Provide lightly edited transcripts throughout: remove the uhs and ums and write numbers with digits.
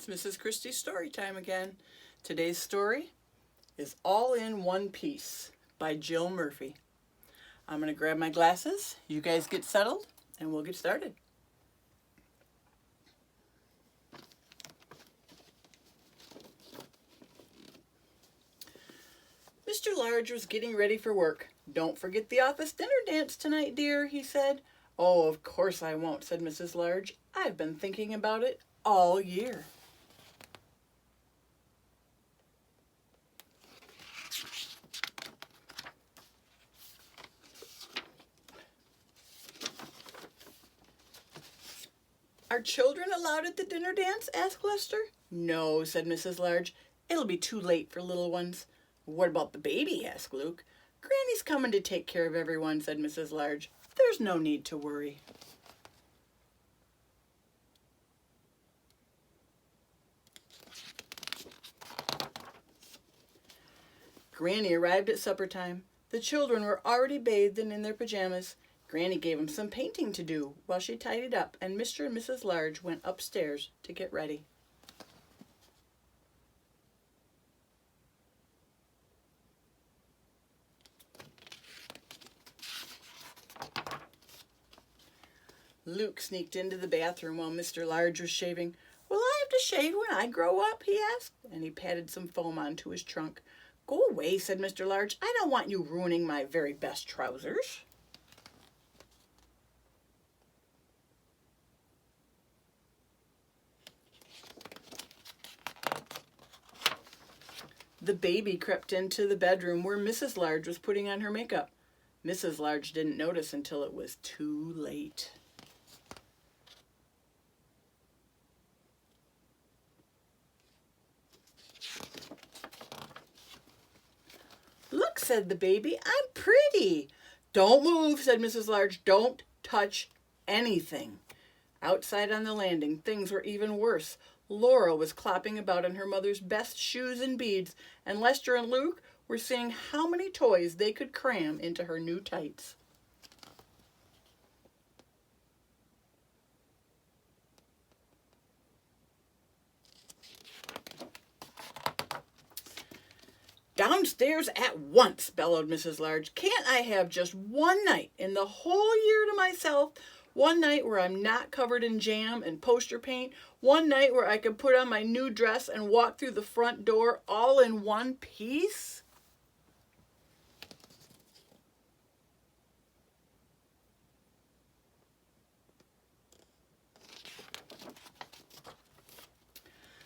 It's Mrs. Christie's story time again. Today's story is All in One Piece by Jill Murphy. I'm going to grab my glasses, you guys get settled, and we'll get started. Mr. Large was getting ready for work. "Don't forget the office dinner dance tonight, dear," he said. "Oh, of course I won't," said Mrs. Large. "I've been thinking about it all year." "Are children allowed at the dinner dance?" asked Lester. "No," said Mrs. Large. "It'll be too late for little ones." "What about the baby?" asked Luke. "Granny's coming to take care of everyone," said Mrs. Large. "There's no need to worry." Granny arrived at supper time. The children were already bathed and in their pajamas. Granny gave them some painting to do while she tidied up, and Mr. and Mrs. Large went upstairs to get ready. Luke sneaked into the bathroom while Mr. Large was shaving. "Will I have to shave when I grow up?" he asked, and he patted some foam onto his trunk. "Go away," said Mr. Large. "I don't want you ruining my very best trousers." The baby crept into the bedroom where Mrs. Large was putting on her makeup. Mrs. Large didn't notice until it was too late. "Look," said the baby, "I'm pretty." "Don't move," said Mrs. Large. "Don't touch anything." Outside on the landing, things were even worse. Laura was clopping about in her mother's best shoes and beads, and Lester and Luke were seeing how many toys they could cram into her new tights. "Downstairs at once," bellowed Mrs. Large. "Can't I have just one night in the whole year to myself? One night where I'm not covered in jam and poster paint. One night where I can put on my new dress and walk through the front door all in one piece?"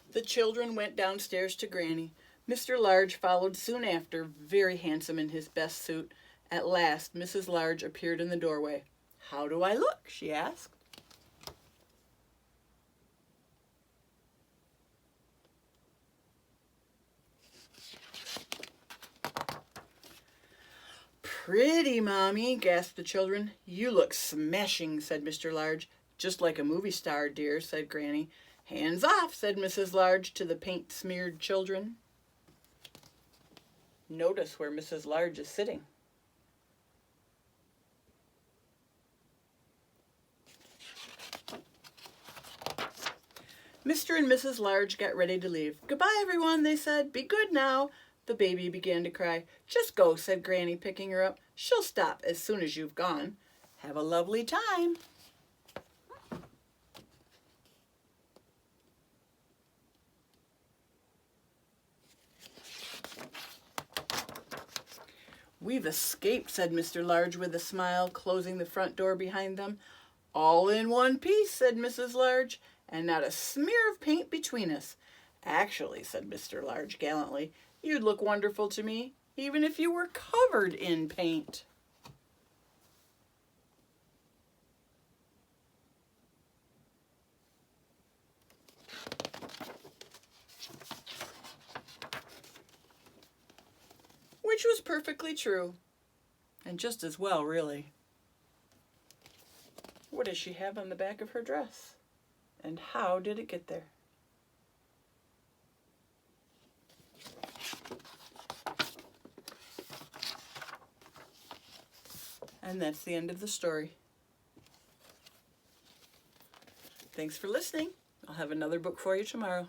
The children went downstairs to Granny. Mr. Large followed soon after, very handsome in his best suit. At last, Mrs. Large appeared in the doorway. "How do I look?" she asked. "Pretty, Mommy," gasped the children. "You look smashing," said Mr. Large. "Just like a movie star, dear," said Granny. "Hands off," said Mrs. Large to the paint-smeared children. Notice where Mrs. Large is sitting. Mr. and Mrs. Large got ready to leave. "Goodbye, everyone," they said. "Be good now." The baby began to cry. "Just go," said Granny, picking her up. "She'll stop as soon as you've gone. Have a lovely time." "We've escaped," said Mr. Large with a smile, closing the front door behind them. "All in one piece," said Mrs. Large, "and not a smear of paint between us." "Actually," said Mr. Large gallantly, "you'd look wonderful to me, even if you were covered in paint." Which was perfectly true, and just as well, really. What does she have on the back of her dress? And how did it get there? And that's the end of the story. Thanks for listening. I'll have another book for you tomorrow.